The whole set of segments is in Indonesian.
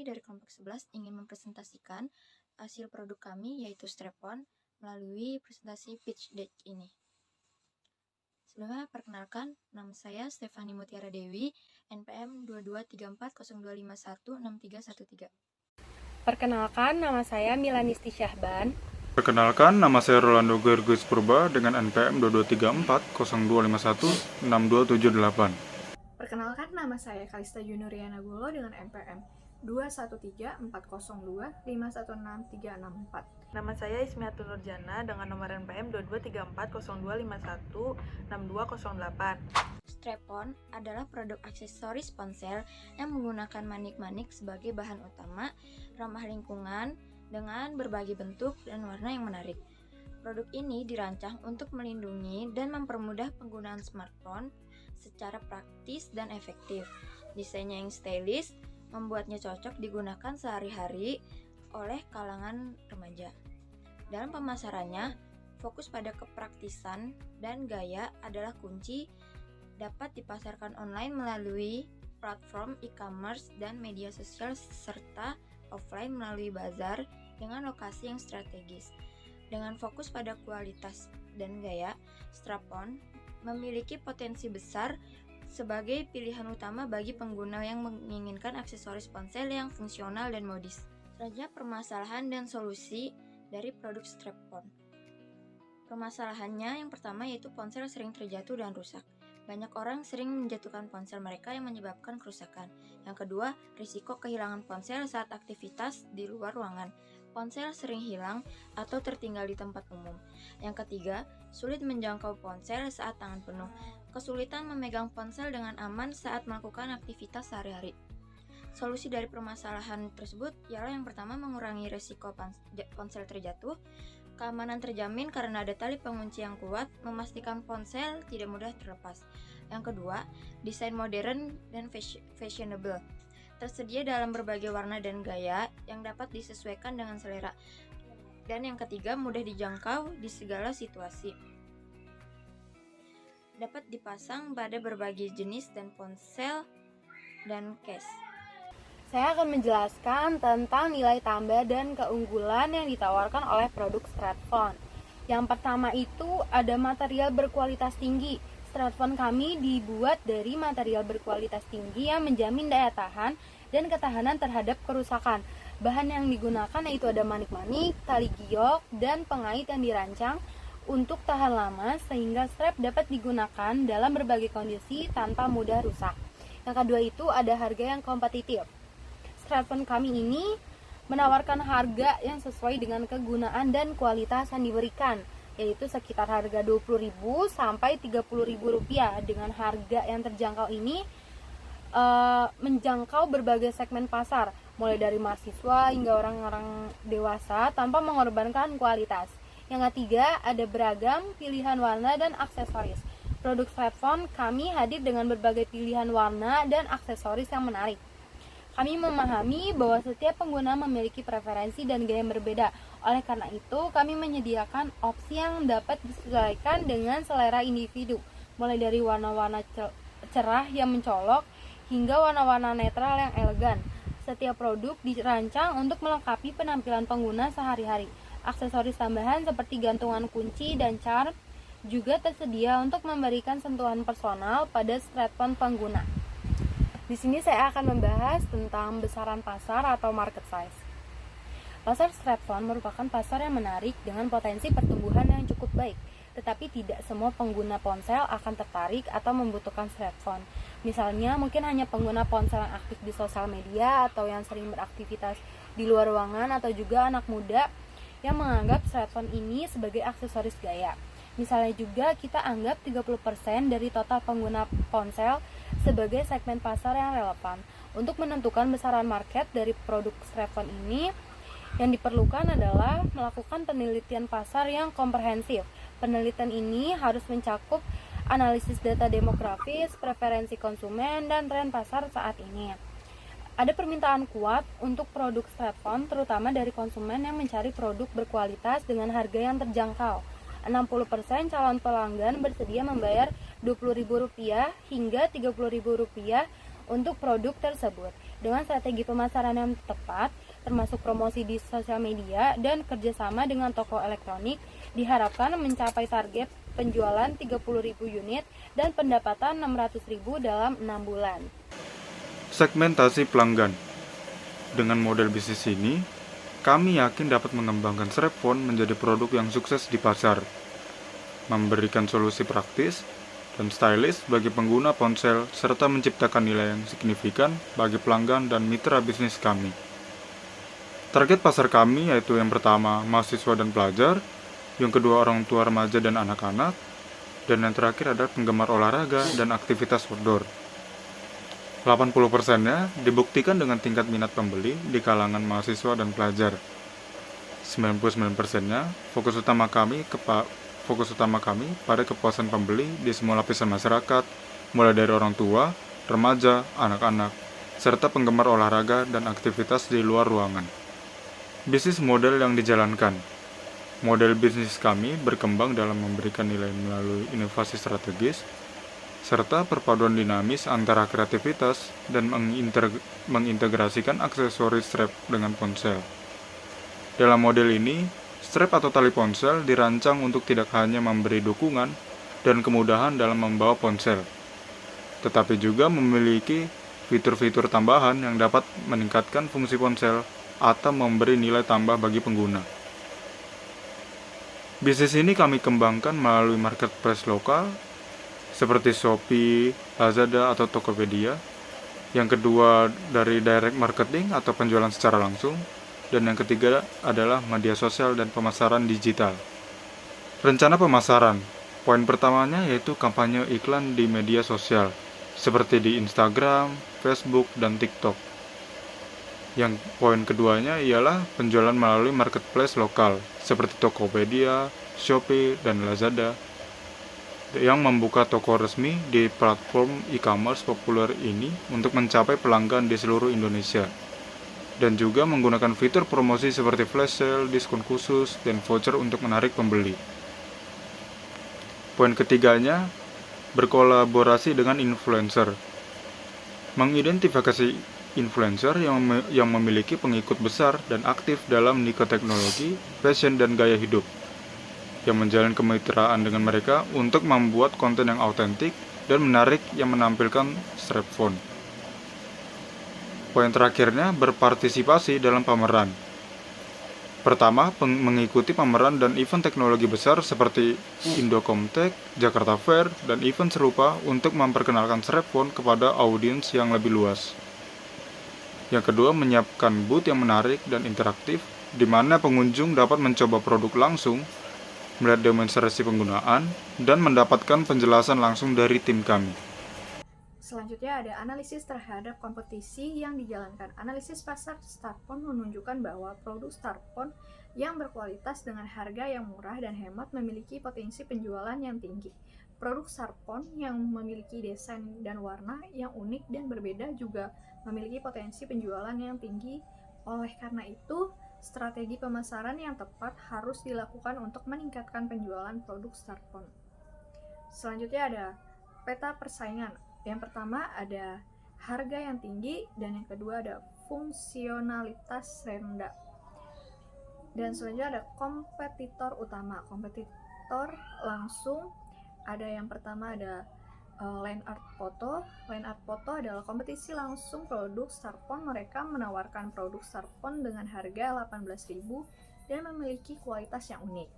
dari kelompok 11 ingin mempresentasikan hasil produk kami yaitu strap-on melalui presentasi pitch deck ini. Sebelumnya perkenalkan, nama saya Stefani Mutiara Dewi, NPM 223402516313. Perkenalkan, nama saya Milanisti Syahban. Perkenalkan, nama saya Rolando Gergus Purba dengan NPM 223402516278. Perkenalkan, nama saya Kalista Junuriana Gulo dengan NPM 213402516364. Nama saya Ismiatun Nurjana dengan nomor NPM 223402516208. Strap-on adalah produk aksesoris ponsel yang menggunakan manik-manik sebagai bahan utama, ramah lingkungan, dengan berbagai bentuk dan warna yang menarik. Produk ini dirancang untuk melindungi dan mempermudah penggunaan smartphone secara praktis dan efektif. Desainnya yang stylish membuatnya cocok digunakan sehari-hari oleh kalangan remaja. Dalam pemasarannya, fokus pada kepraktisan dan gaya adalah kunci. Dapat dipasarkan online melalui platform e-commerce dan media sosial serta offline melalui bazar dengan lokasi yang strategis. Dengan fokus pada kualitas dan gaya, strap-on memiliki potensi besar sebagai pilihan utama bagi pengguna yang menginginkan aksesoris ponsel yang fungsional dan modis. Selanjutnya, permasalahan dan solusi dari produk strap-on. Permasalahannya yang pertama yaitu ponsel sering terjatuh dan rusak. Banyak orang sering menjatuhkan ponsel mereka yang menyebabkan kerusakan. Yang kedua, risiko kehilangan ponsel saat aktivitas di luar ruangan. Ponsel sering hilang atau tertinggal di tempat umum. Yang ketiga, sulit menjangkau ponsel saat tangan penuh. Kesulitan memegang ponsel dengan aman saat melakukan aktivitas sehari-hari. Solusi dari permasalahan tersebut ialah yang pertama, mengurangi risiko ponsel terjatuh. Keamanan terjamin karena ada tali pengunci yang kuat, memastikan ponsel tidak mudah terlepas. Yang kedua, desain modern dan fashionable. Tersedia dalam berbagai warna dan gaya yang dapat disesuaikan dengan selera. Dan yang ketiga, mudah dijangkau di segala situasi. Dapat dipasang pada berbagai jenis dan ponsel dan case. Saya akan menjelaskan tentang nilai tambah dan keunggulan yang ditawarkan oleh produk strap-on. Yang pertama itu ada material berkualitas tinggi. Strap-on kami dibuat dari material berkualitas tinggi yang menjamin daya tahan dan ketahanan terhadap kerusakan. Bahan yang digunakan yaitu ada manik-manik, tali giok, dan pengait yang dirancang untuk tahan lama sehingga strap dapat digunakan dalam berbagai kondisi tanpa mudah rusak. Yang kedua itu ada harga yang kompetitif. Strap-on kami ini menawarkan harga yang sesuai dengan kegunaan dan kualitas yang diberikan, yaitu sekitar harga Rp20.000 sampai Rp30.000. Dengan harga yang terjangkau ini menjangkau berbagai segmen pasar, mulai dari mahasiswa hingga orang-orang dewasa tanpa mengorbankan kualitas. Yang ketiga, ada beragam pilihan warna dan aksesoris. Produk strap-on kami hadir dengan berbagai pilihan warna dan aksesoris yang menarik. Kami memahami bahwa setiap pengguna memiliki preferensi dan gaya yang berbeda. Oleh karena itu, kami menyediakan opsi yang dapat disesuaikan dengan selera individu, mulai dari warna-warna cerah yang mencolok hingga warna-warna netral yang elegan. Setiap produk dirancang untuk melengkapi penampilan pengguna sehari-hari. Aksesoris tambahan seperti gantungan kunci dan charm juga tersedia untuk memberikan sentuhan personal pada strap-on pengguna. Di sini saya akan membahas tentang besaran pasar atau market size. Pasar strap-on merupakan pasar yang menarik dengan potensi pertumbuhan yang cukup baik, tetapi tidak semua pengguna ponsel akan tertarik atau membutuhkan strap-on. Misalnya, mungkin hanya pengguna ponsel yang aktif di sosial media atau yang sering beraktivitas di luar ruangan, atau juga anak muda yang menganggap strap-on ini sebagai aksesoris gaya. Misalnya juga kita anggap 30% dari total pengguna ponsel sebagai segmen pasar yang relevan. Untuk menentukan besaran market dari produk strap-on ini, yang diperlukan adalah melakukan penelitian pasar yang komprehensif. Penelitian ini harus mencakup analisis data demografis, preferensi konsumen, dan tren pasar saat ini. Ada permintaan kuat untuk produk strap-on, terutama dari konsumen yang mencari produk berkualitas dengan harga yang terjangkau. 60% calon pelanggan bersedia membayar Rp20.000 hingga Rp30.000 untuk produk tersebut. Dengan strategi pemasaran yang tepat, termasuk promosi di sosial media dan kerjasama dengan toko elektronik, diharapkan mencapai target penjualan 30.000 unit dan pendapatan 600.000 dalam 6 bulan. Segmentasi pelanggan. Dengan model bisnis ini, kami yakin dapat mengembangkan Srepphone menjadi produk yang sukses di pasar, memberikan solusi praktis dan stylish bagi pengguna ponsel, serta menciptakan nilai yang signifikan bagi pelanggan dan mitra bisnis kami. Target pasar kami yaitu yang pertama mahasiswa dan pelajar, yang kedua orang tua remaja dan anak-anak, dan yang terakhir adalah penggemar olahraga dan aktivitas outdoor. 80%-nya dibuktikan dengan tingkat minat pembeli di kalangan mahasiswa dan pelajar. 99%-nya fokus utama kami pada kepuasan pembeli di semua lapisan masyarakat, mulai dari orang tua, remaja, anak-anak, serta penggemar olahraga dan aktivitas di luar ruangan. Bisnis model yang dijalankan. Model bisnis kami berkembang dalam memberikan nilai melalui inovasi strategis, serta perpaduan dinamis antara kreativitas dan mengintegrasikan aksesoris strap dengan ponsel. Dalam model ini, strap atau tali ponsel dirancang untuk tidak hanya memberi dukungan dan kemudahan dalam membawa ponsel, tetapi juga memiliki fitur-fitur tambahan yang dapat meningkatkan fungsi ponsel atau memberi nilai tambah bagi pengguna. Bisnis ini kami kembangkan melalui marketplace lokal seperti Shopee, Lazada, atau Tokopedia. Yang kedua dari direct marketing atau penjualan secara langsung. Dan yang ketiga adalah media sosial dan pemasaran digital. Rencana pemasaran. Poin pertamanya yaitu kampanye iklan di media sosial, seperti di Instagram, Facebook, dan TikTok. Yang poin keduanya ialah penjualan melalui marketplace lokal, seperti Tokopedia, Shopee, dan Lazada, yang membuka toko resmi di platform e-commerce populer ini untuk mencapai pelanggan di seluruh Indonesia. Dan juga menggunakan fitur promosi seperti flash sale, diskon khusus, dan voucher untuk menarik pembeli. Poin ketiganya, berkolaborasi dengan influencer. Mengidentifikasi influencer yang memiliki pengikut besar dan aktif dalam niche teknologi, fashion, dan gaya hidup, yang menjalin kemitraan dengan mereka untuk membuat konten yang autentik dan menarik yang menampilkan Srepphone. Poin terakhirnya, berpartisipasi dalam pameran. Pertama, mengikuti pameran dan event teknologi besar seperti Indocomtek, Jakarta Fair, dan event serupa untuk memperkenalkan Srepphone kepada audiens yang lebih luas. Yang kedua, menyiapkan booth yang menarik dan interaktif, di mana pengunjung dapat mencoba produk langsung, melihat demonstrasi penggunaan, dan mendapatkan penjelasan langsung dari tim kami. Selanjutnya ada analisis terhadap kompetisi yang dijalankan. Analisis pasar Srepphone menunjukkan bahwa produk Srepphone yang berkualitas dengan harga yang murah dan hemat memiliki potensi penjualan yang tinggi. Produk Srepphone yang memiliki desain dan warna yang unik dan berbeda juga memiliki potensi penjualan yang tinggi. Oleh karena itu, strategi pemasaran yang tepat harus dilakukan untuk meningkatkan penjualan produk Srepphone. Selanjutnya ada peta persaingan. Yang pertama ada harga yang tinggi dan yang kedua ada fungsionalitas rendah. Dan selanjutnya ada kompetitor utama. Kompetitor langsung ada yang pertama ada Line Art Photo. Line Art Photo adalah kompetisi langsung produk Srepphone. Mereka menawarkan produk Srepphone dengan harga 18.000 dan memiliki kualitas yang unik.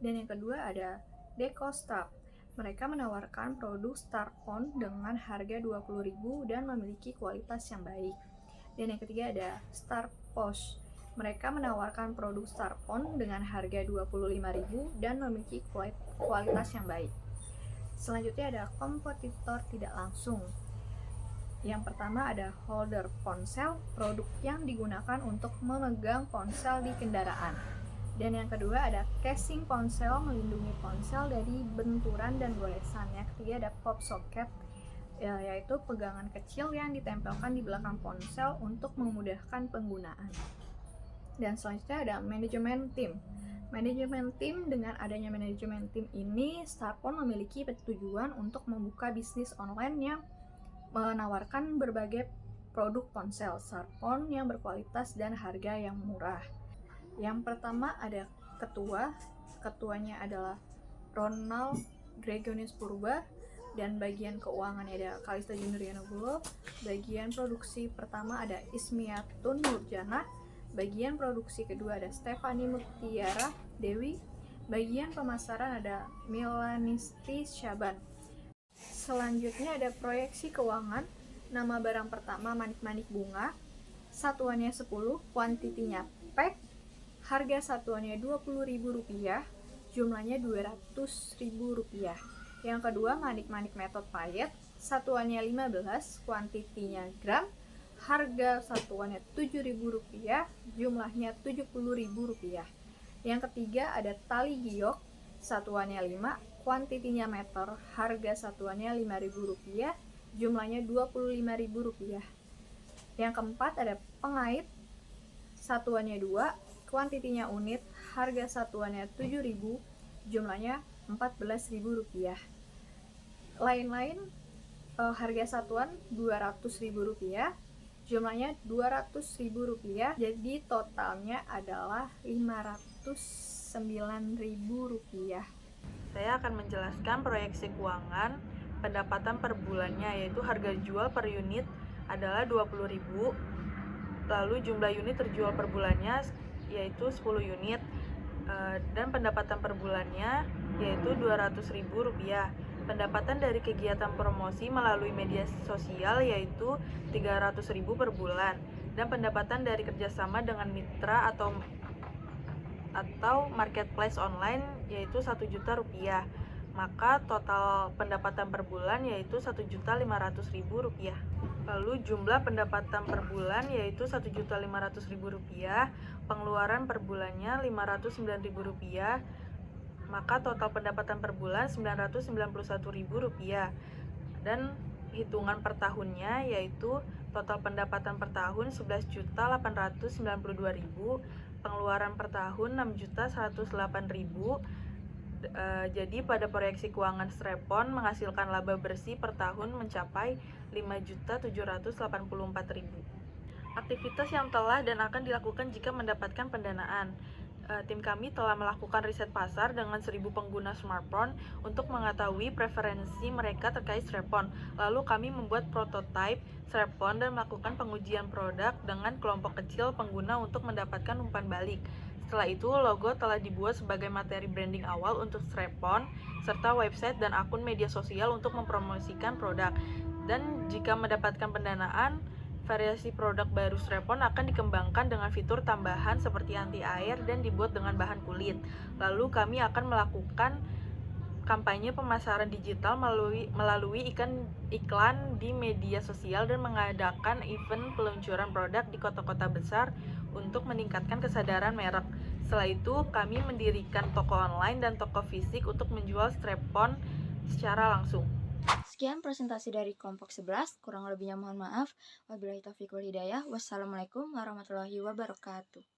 Dan yang kedua ada Decostrap. Mereka menawarkan produk Srepphone dengan harga 20.000 dan memiliki kualitas yang baik. Dan yang ketiga ada Starpost. Mereka menawarkan produk Srepphone dengan harga 25.000 dan memiliki kualitas yang baik. Selanjutnya ada kompetitor tidak langsung. Yang pertama ada holder ponsel, produk yang digunakan untuk memegang ponsel di kendaraan. Dan yang kedua ada casing ponsel, melindungi ponsel dari benturan dan goresan. Yang ketiga ada pop socket, yaitu pegangan kecil yang ditempelkan di belakang ponsel untuk memudahkan penggunaan. Dan selanjutnya ada manajemen tim. Manajemen tim, dengan adanya manajemen tim ini, Srepphone memiliki tujuan untuk membuka bisnis online yang menawarkan berbagai produk ponsel smartphone yang berkualitas dan harga yang murah. Yang pertama ada ketuanya adalah Ronald Gregonis Purba, dan bagian keuangannya ada Kalista Junrianogulo. Bagian produksi pertama ada Ismiatun Nurjana. Bagian produksi kedua ada Stefani Mutiara Dewi. Bagian pemasaran ada Milanisti Syaban. Selanjutnya ada proyeksi keuangan. Nama barang pertama manik-manik bunga. Satuannya 10, kuantitinya pack. Harga satuannya Rp20.000, jumlahnya Rp200.000. Yang kedua manik-manik metode payet. Satuannya 15, kuantitinya gram. Harga satuannya Rp7.000, jumlahnya Rp70.000. Yang ketiga ada tali giok. Satuannya 5, kuantitinya meter. Harga satuannya Rp5.000, jumlahnya Rp25.000. Yang keempat ada pengait. Satuannya 2, kuantitinya unit. Harga satuannya Rp7.000, jumlahnya Rp14.000. Lain-lain harga satuan Rp200.000, jumlahnya Rp200.000. Jadi totalnya adalah Rp509.000. Saya akan menjelaskan proyeksi keuangan pendapatan per bulannya, yaitu harga jual per unit adalah Rp20.000, lalu jumlah unit terjual per bulannya yaitu 10 unit, dan pendapatan per bulannya yaitu Rp200.000. Pendapatan dari kegiatan promosi melalui media sosial yaitu Rp300.000 per bulan, dan pendapatan dari kerjasama dengan mitra atau marketplace online yaitu Rp1.000.000. Maka total pendapatan per bulan yaitu Rp1.500.000. Lalu jumlah pendapatan per bulan yaitu Rp1.500.000, pengeluaran per bulannya Rp509.000. Maka total pendapatan per bulan Rp991.000. Dan hitungan per tahunnya yaitu total pendapatan per tahun Rp11.892.000, pengeluaran per tahun Rp6.108.000. Jadi pada proyeksi keuangan Strepon menghasilkan laba bersih per tahun mencapai Rp5.784.000. Aktivitas yang telah dan akan dilakukan jika mendapatkan pendanaan. Tim kami telah melakukan riset pasar dengan 1.000 pengguna smartphone untuk mengetahui preferensi mereka terkait Strepon. Lalu kami membuat prototipe Strepon dan melakukan pengujian produk dengan kelompok kecil pengguna untuk mendapatkan umpan balik. Setelah itu, logo telah dibuat sebagai materi branding awal untuk Strepon, serta website dan akun media sosial untuk mempromosikan produk. Dan jika mendapatkan pendanaan, variasi produk baru Strepon akan dikembangkan dengan fitur tambahan seperti anti air dan dibuat dengan bahan kulit. Lalu kami akan melakukan kampanye pemasaran digital melalui iklan di media sosial dan mengadakan event peluncuran produk di kota-kota besar untuk meningkatkan kesadaran merek. Setelah itu, kami mendirikan toko online dan toko fisik untuk menjual Strepon secara langsung. Sekian presentasi dari kelompok 11, kurang lebihnya mohon maaf. Wabillahi taufiq wal hidayah. Wassalamualaikum warahmatullahi wabarakatuh.